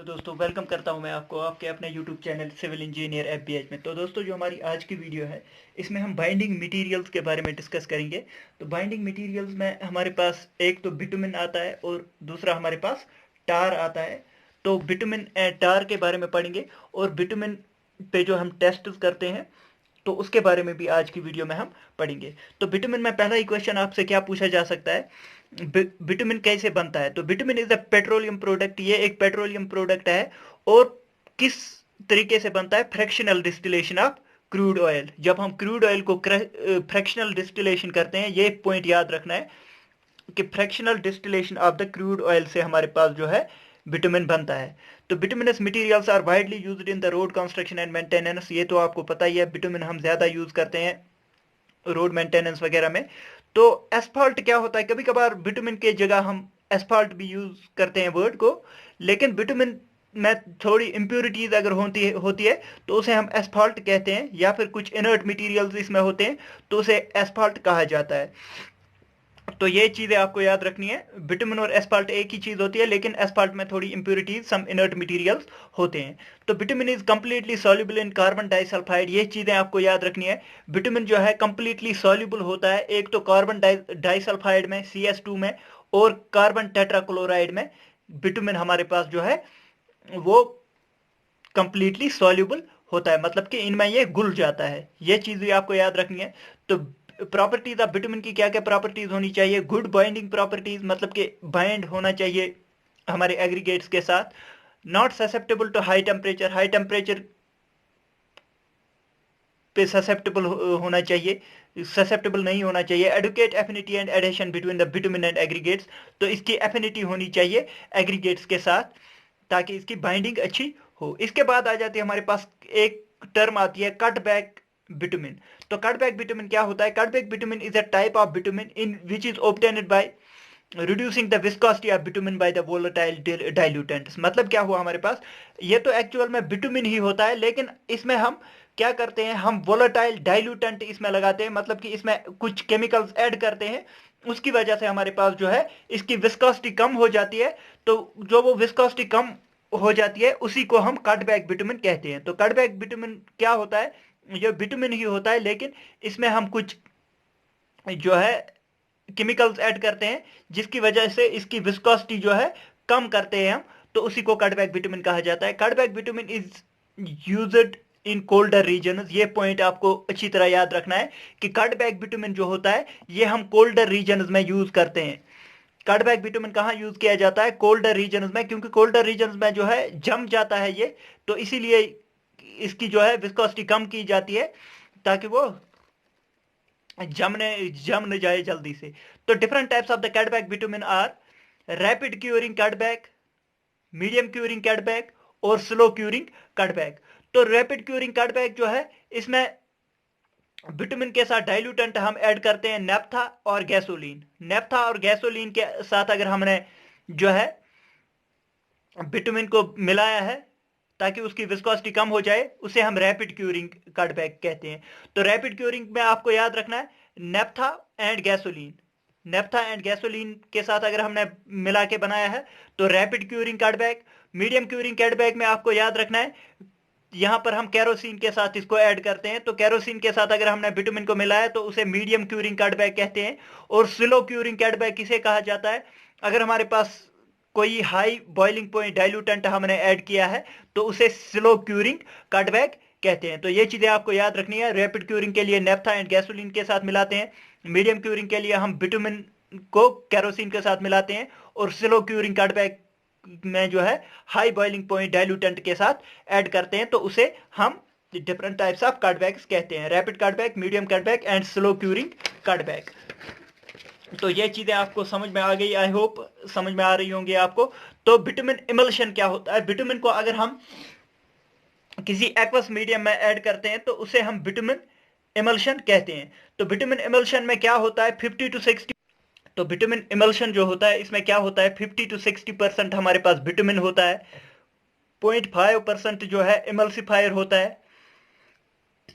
तो दोस्तों वेलकम करता हूं मैं आपको आपके अपने यूट्यूब चैनल सिविल इंजीनियर एफबीएच में। तो दोस्तों जो हमारी आज की वीडियो है इसमें हम बाइंडिंग मटेरियल्स के बारे में डिस्कस करेंगे। तो बाइंडिंग मटेरियल्स में हमारे पास एक तो बिटुमिन आता है और दूसरा हमारे पास टार आता है। तो बिटुमिन टार के बारे में पढ़ेंगे और बिटुमिन पे जो हम टेस्ट करते हैं तो उसके बारे में भी आज की वीडियो में हम पढ़ेंगे। तो बिटुमिन में पहला ही क्वेश्चन आपसे क्या पूछा जा सकता है, बिटुमिन कैसे बनता है। तो bitumen is a petroleum product, ये एक पेट्रोलियम प्रोडक्ट है। और किस तरीके से बनता है, fractional distillation of crude oil. जब हम क्रूड ऑयल को फ्रैक्शनल डिस्टिलेशन करते हैं, ये पॉइंट याद रखना है कि fractional distillation of the crude oil से हमारे पास जो है बिटुमिन बनता है। तो bituminous materials are widely used in the road construction and maintenance, ये तो आपको पता ही है, बिटुमिन हम ज्यादा यूज करते हैं रोड मेंटेनेंस वगैरह में। तो एस्फाल्ट क्या होता है, कभी कभार बिटुमिन के जगह हम एस्फाल्ट भी यूज करते हैं वर्ड को, लेकिन बिटुमिन में थोड़ी इम्प्योरिटीज अगर होती है तो उसे हम एस्फाल्ट कहते हैं, या फिर कुछ इनर्ट मटेरियल्स इसमें होते हैं तो उसे एस्फाल्ट कहा जाता है। तो ये चीजें आपको याद रखनी है, बिटुमिन और एस्फाल्ट एक ही चीज होती है, लेकिन एस्फाल्ट में थोड़ी इंप्योरिटीज, सम इनर्ट मटेरियल्स होते हैं। तो bitumen is completely soluble in carbon disulphide, ये चीजें आपको याद रखनी है। बिटुमिन जो है कंप्लीटली सॉल्युबल होता है, एक तो कार्बन डाइसल्फाइड में CS2 में और कार्बन टेट्राक्लोराइड में बिटुमिन हमारे पास जो है वो कंप्लीटली सॉल्युबल होता है, मतलब कि इनमें ये घुल जाता है। ये चीज भी आपको याद रखनी है। तो प्रॉपर्टीज ऑफ बिटुमिन की क्या क्या प्रॉपर्टीज होनी चाहिए, गुड बाइंडिंग प्रॉपर्टीज, मतलब कि बाइंड होना चाहिए हमारे एग्रीगेट्स के साथ। Not susceptible to high temperature, high temperature पे ससेप्टेबल होना चाहिए, ससेप्टेबल नहीं होना चाहिए। Adequate affinity and adhesion between the bitumen and aggregates, तो इसकी एफिनिटी होनी चाहिए एग्रीगेट्स के साथ ताकि इसकी बाइंडिंग अच्छी हो। इसके बाद आ जाती है हमारे पास एक टर्म आती है कट बैक बिटुमिन। तो कट बैक बिटुमिन क्या होता है, cut back bitumen is a type of bitumen in which is obtained by reducing the viscosity of bitumen by the volatile diluents. मतलब क्या हुआ हमारे पास, ये तो एक्चुअल में बिटुमिन ही होता है, लेकिन इसमें हम क्या करते हैं, हम वोलेटाइल डाइल्यूटेंट इसमें लगाते हैं, मतलब कि इसमें कुछ केमिकल्स ऐड करते हैं, उसकी वजह से हमारे पास जो है इसकी विस्कोसिटी कम हो जाती है। तो जो वो विस्कोसिटी कम हो जाती है उसी को हम कट बैक बिटुमिन कहते हैं। तो कट बैक बिटुमिन क्या होता है, ये बिटुमिन ही होता है, लेकिन इसमें हम कुछ जो है केमिकल्स ऐड करते हैं जिसकी वजह से इसकी विस्कोसिटी जो है कम करते हैं हम, तो उसी को कटबैक बिटुमिन कहा जाता है। Cutback bitumen is used in colder region, ये पॉइंट आपको अच्छी तरह याद रखना है कि कटबैक बिटुमिन जो होता है ये हम कोल्डर रीजन में यूज करते हैं। कटबैक बिटुमिन कहाँ यूज किया जाता है, कोल्डर रीजन में, क्योंकि कोल्डर रीजन में जो है जम जाता है ये, तो इसीलिए इसकी जो है विस्कोसिटी कम की जाती है ताकि वो जम न जाए जल्दी से। तो different types of the cutback bitumen are rapid curing cutback, medium curing cutback और स्लो क्यूरिंग कटबैक। तो रैपिड क्यूरिंग कटबैक जो है इसमें बिटुमिन के साथ डाइल्यूटेंट हम ऐड करते हैं नेप्था और गैसोलीन। नेप्था और गैसोलीन के साथ अगर हमने जो है बिटुमिन को मिलाया है ताकि उसकी विस्कोसिटी कम हो जाए, उसे हम रैपिड क्यूरिंग कटबैक कहते हैं। तो रैपिड क्यूरिंग में आपको याद रखना है नेप्था एंड गैसोलीन, नेप्था एंड गैसोलीन के साथ अगर हमने मिला के बनाया है तो rapid curing cutback. Medium curing cutback में आपको याद रखना है यहां पर हम कैरोसिन के साथ इसको ऐड करते हैं, तो कैरोसिन के साथ अगर हमने बिटुमिन को मिलाया तो उसे मीडियम क्यूरिंग कटबैक कहते हैं। और स्लो क्यूरिंग कटबैक किसे कहा जाता है, अगर हमारे पास कोई हाई बॉइलिंग पॉइंट डाइल्यूटेंट हमने ऐड किया है तो उसे स्लो क्यूरिंग कटबैक कहते हैं। तो ये चीजें आपको याद रखनी है। रैपिड क्यूरिंग के लिए नेप्था एंड गैसोलीन के साथ मिलाते हैं, मीडियम क्यूरिंग के लिए हम बिटुमिन को कैरोसिन के साथ मिलाते हैं, और स्लो क्यूरिंग कटबैक में जो है हाई बॉइलिंग पॉइंट डाइल्यूटेंट के साथ ऐड करते हैं, तो उसे हम डिफरेंट टाइप्स ऑफ कटबैक्स कहते हैं, rapid cutback, medium cutback and slow curing cutback. तो ये चीजें आपको समझ में आ गई, आई होप समझ में आ रही होंगी आपको। तो बिटुमिन इमल्शन क्या होता है, बिटुमिन को अगर हम किसी एक्वस मीडियम में ऐड करते हैं तो उसे हम बिटुमिन इमल्शन कहते हैं। तो बिटुमिन इमल्शन में क्या होता है, 50 to 60, तो बिटुमिन इमल्शन जो होता है इसमें क्या होता है, 50 to 60% हमारे पास बिटुमिन होता है, 0.5% जो है इमल्सिफायर होता है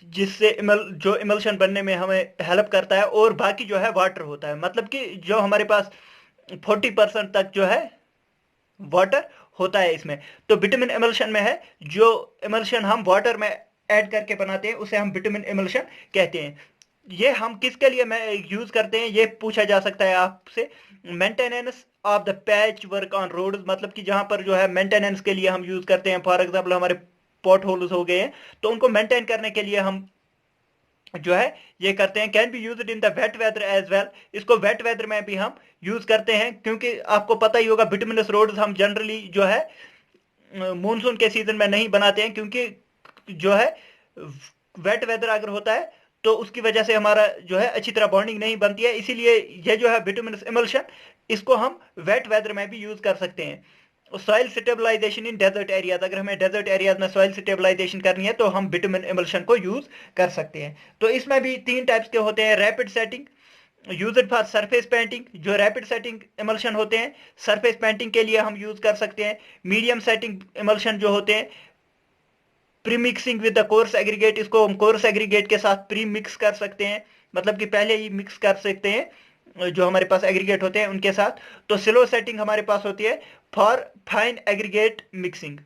जिससे जो इमल्शन बनने में हमें हेल्प करता है, और बाकी जो है वाटर होता है, मतलब कि जो हमारे पास 40% तक जो है वाटर होता है इसमें। तो बिटुमिन इमल्शन में है, जो इमल्शन हम वाटर में ऐड करके बनाते हैं उसे हम बिटुमिन इमल्शन कहते हैं। ये हम किसके लिए यूज करते हैं ये पूछा जा सकता है आपसे। Maintenance of the patch work on road, मतलब कि जहां पर जो है मेंटेनेंस के लिए हम यूज करते हैं। फॉर एग्जाम्पल हमारे पॉट होल्स हो गए हैं तो उनको मेंटेन करने के लिए हम जो है ये करते हैं। Can be used in the wet weather as well, इसको वेट वेदर में भी हम यूज करते हैं, क्योंकि आपको पता ही होगा बिटुमिनस रोड्स हम जनरली जो है मानसून के सीजन में नहीं बनाते हैं, क्योंकि जो है वेट वेदर अगर होता है तो उसकी वजह से हमारा जो है अच्छी तरह बॉन्डिंग नहीं बनती है। इसीलिए ये जो है बिटुमिनस इमल्शन, इसको हम वेट वेदर में भी यूज कर सकते हैं। Soil stabilization in desert areas, अगर हमें डेजर्ट एरियाज में सॉइल स्टेबलाइजेशन करनी है तो हम बिटुमिन इमल्शन को यूज कर सकते हैं। तो इसमें भी 3 टाइप्स के होते हैं। Rapid setting used for surface painting, जो रैपिड सेटिंग इमल्शन होते हैं सरफेस पेंटिंग के लिए हम यूज कर सकते हैं। मीडियम सेटिंग इमल्शन जो होते हैं pre mixing with the coarse aggregate, इसको हम कोर्स एग्रीगेट के साथ प्री मिक्स कर सकते हैं, मतलब कि पहले ही मिक्स कर सकते हैं जो हमारे पास एग्रीगेट होते हैं उनके साथ। तो स्लो सेटिंग हमारे पास होती है for fine aggregate mixing.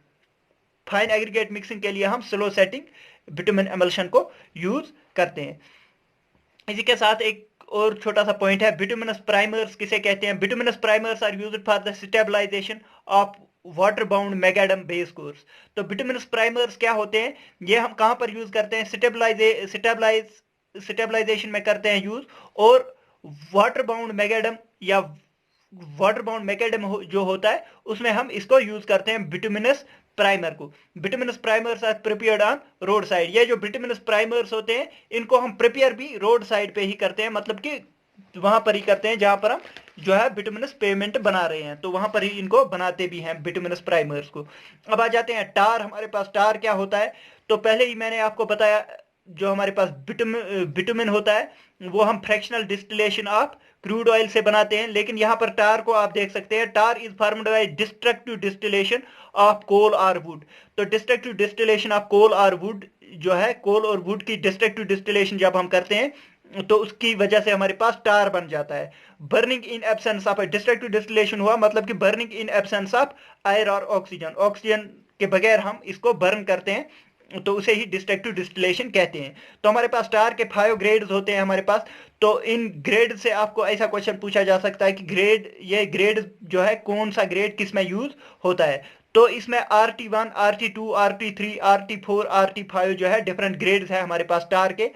Fine aggregate mixing के लिए हम स्लो सेटिंग बिटुमिन एमल्शन को यूज करते हैं। इसी के साथ एक और छोटा सा पॉइंट है, बिटुमिनस प्राइमर्स किसे कहते हैं। Bituminous primers are used for the stabilization of water bound macadam base course. तो बिटुमिनस प्राइमर्स क्या होते हैं, ये हम कहां पर यूज करते हैं, स्टेबलाइजेशन में करते हैं यूज। और वाटर बाउंड मैगेडम या वाटर बाउंड मैकेडम जो होता है उसमें हम इसको यूज करते हैं बिटुमिनस प्राइमर को। Bituminous primers are prepared on road side, ये जो बिटुमिनस प्राइमर्स होते हैं इनको हम प्रिपेयर भी रोड साइड पे ही करते हैं, मतलब कि वहां पर ही करते हैं जहां पर हम जो है बिटुमिनस पेमेंट बना रहे हैं, तो वहां पर ही इनको बनाते भी हैं बिटुमिनस प्राइमर्स को। अब आ जाते हैं टार। हमारे पास टार क्या होता है, तो पहले ही मैंने आपको बताया जो हमारे पास बिटुमिन होता है वो हम fractional distillation of crude oil से बनाते हैं। लेकिन यहां पर टार को आप देख सकते हैं, tar is formed by destructive distillation of coal और वुड। तो डिस्ट्रक्टिव डिस्टिलेशन ऑफ कोल और वुड जो है, कोल और वुड की डिस्ट्रक्टिव डिस्टिलेशन जब हम करते हैं तो उसकी वजह से हमारे पास टार बन जाता है। Burning in absence of destructive distillation हुआ, मतलब कि burning in absence of air और ऑक्सीजन, ऑक्सीजन के बगैर हम इसको बर्न करते हैं तो उसे ही डिस्ट्रक्टिव डिस्टिलेशन कहते हैं। तो हमारे पास टार के 5 ग्रेड्स होते हैं हमारे पास। तो इन ग्रेड से आपको ऐसा क्वेश्चन पूछा जा सकता है कि ये ग्रेड जो है कौन सा ग्रेड किस में यूज होता है। तो इसमें RT1, RT2, RT3, RT4, RT5 जो है डिफरेंट ग्रेड्स है हमारे पास टार के।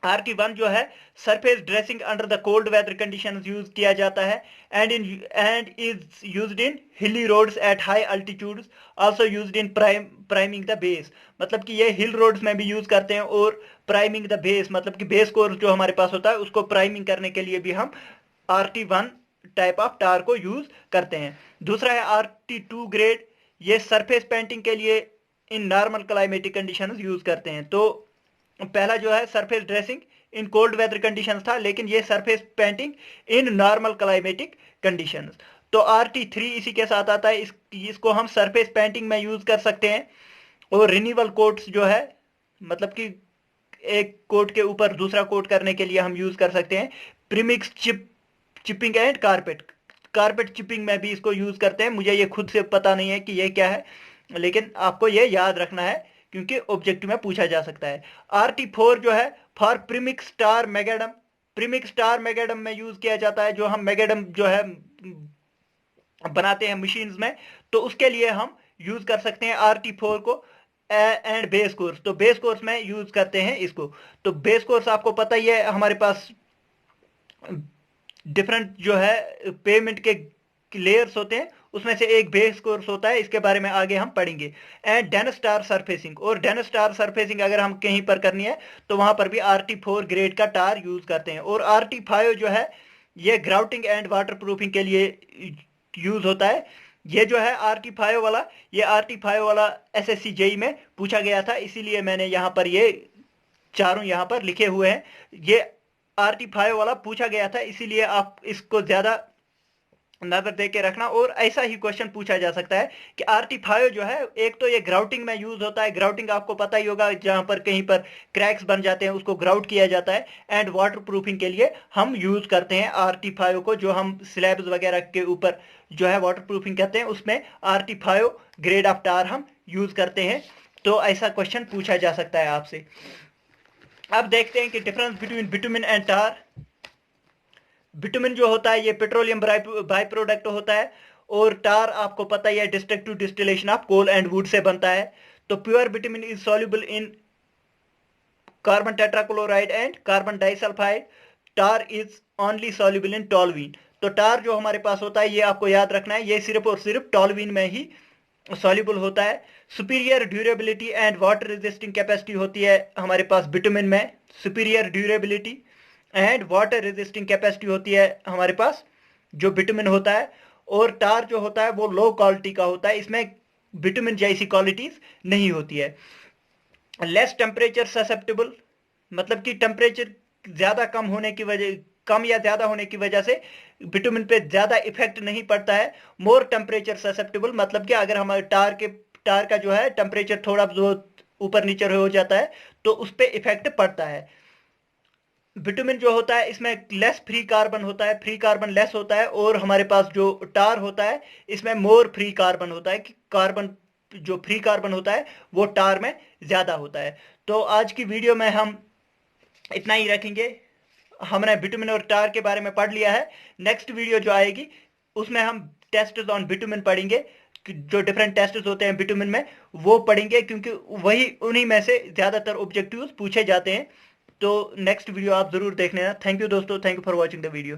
RT1 जो है surface dressing under the cold weather conditions use किया जाता है and is used in hilly roads at high altitudes, also used in priming the base, मतलब कि ये हिल रोड्स में भी यूज करते हैं। और प्राइमिंग द बेस मतलब कि बेस कोर्स जो हमारे पास होता है उसको प्राइमिंग करने के लिए भी हम RT1 टाइप ऑफ टार को यूज करते हैं। दूसरा है RT2 ग्रेड, ये सरफेस पेंटिंग के लिए in normal climatic conditions use करते हैं। तो पहला जो है surface dressing in cold weather conditions था, लेकिन ये surface painting in normal climatic conditions. तो RT3 इसी के साथ आता है, इसको हम सरफेस पेंटिंग में यूज कर सकते हैं। और रिन्यूअल कोट्स जो है, मतलब कि एक कोट के ऊपर दूसरा कोट करने के लिए हम यूज कर सकते हैं। Premix chipping and carpet chipping में भी इसको यूज करते हैं। मुझे ये खुद से पता नहीं है कि ये क्या है, लेकिन आपको ये याद रखना है क्योंकि ऑब्जेक्टिव में पूछा जा सकता है। RT4 जो है for premix star macadam, premix star macadam में यूज किया जाता है। जो हम मैगेडम जो है बनाते हैं मशीन्स में, तो उसके लिए हम यूज कर सकते हैं RT4 को। एंड बेस कोर्स, तो बेस कोर्स में यूज करते हैं इसको। तो बेस कोर्स आपको पता ही है हमारे पास डिफरेंट जो है पेमेंट के लेयर्स होते हैं, उसमें से एक बेस कोर्स होता है, इसके बारे में आगे हम पढ़ेंगे। एंड डेन स्टार सरफेसिंग, और डेन स्टार सरफेसिंग अगर हम कहीं पर करनी है तो वहां पर भी RT4 ग्रेड का टार यूज करते हैं। और RT5 जो है ये ग्राउटिंग एंड वाटर प्रूफिंग के लिए यूज होता है। ये जो है RT5 वाला, ये RT5 वाला SSC JEE में पूछा गया था, इसीलिए मैंने यहाँ पर ये चारों यहाँ पर लिखे हुए हैं। ये RT5 वाला पूछा गया था, इसीलिए आप इसको ज्यादा नजर दे के रखना। और ऐसा ही क्वेश्चन पूछा जा सकता है कि RT5 जो है, एक तो ये ग्राउटिंग में यूज होता है, ग्राउटिंग आपको पता ही होगा, जहां पर कहीं पर क्रैक्स बन जाते हैं उसको ग्राउट किया जाता है। एंड वाटर प्रूफिंग के लिए हम यूज करते हैं RT5 को, जो हम स्लैब्स वगैरह के ऊपर जो है वाटर प्रूफिंग कहते हैं, उसमें RT5 ग्रेड ऑफ टार हम यूज करते हैं। तो ऐसा क्वेश्चन पूछा जा सकता है आपसे। अब देखते हैं कि difference between bitumen and tar. Bitumen जो होता है ये पेट्रोलियम बाई प्रोडक्ट होता है, और टार आपको पता ही है destructive distillation of coal and wood से बनता है। तो pure bitumen is soluble in carbon tetrachloride and carbon disulphide. Tar is only soluble in toluene. तो टार जो हमारे पास होता है, ये आपको याद रखना है, ये सिर्फ और सिर्फ टॉल्यूइन में ही सॉल्युबल होता है। Superior durability and water resisting capacity होती है हमारे पास बिटुमिन में, superior durability and water resisting capacity होती है हमारे पास जो बिटुमिन होता है। और टार जो होता है वो लो क्वालिटी का होता है, इसमें बिटुमिन जैसी क्वालिटीज नहीं होती है। लेस टेम्परेचर ससेप्टेबल, मतलब कि टेम्परेचर ज्यादा कम होने की वजह, कम या ज्यादा होने की वजह से बिटुमिन पे ज्यादा इफेक्ट नहीं पड़ता है। मोर टेम्परेचर ससेप्टेबल, मतलब कि अगर हमारे टार का जो है टेम्परेचर थोड़ा बहुत ऊपर नीचे हो जाता है तो उस पर इफेक्ट पड़ता है। बिटुमिन जो होता है इसमें लेस फ्री कार्बन होता है, फ्री कार्बन लेस होता है। और हमारे पास जो टार होता है इसमें मोर फ्री कार्बन होता है, कि कार्बन जो फ्री कार्बन होता है वो टार में ज्यादा होता है। तो आज की वीडियो में हम इतना ही रखेंगे। हमने बिटुमिन और टार के बारे में पढ़ लिया है। नेक्स्ट वीडियो जो आएगी उसमें हम टेस्ट ऑन बिटुमिन पढ़ेंगे, जो डिफरेंट टेस्ट होते हैं बिटुमिन में वो पढ़ेंगे, क्योंकि वही उन्हीं में से ज्यादातर ऑब्जेक्टिव्स पूछे जाते हैं। तो नेक्स्ट वीडियो आप जरूर देख लेना। थैंक यू दोस्तों, thank you for watching the video.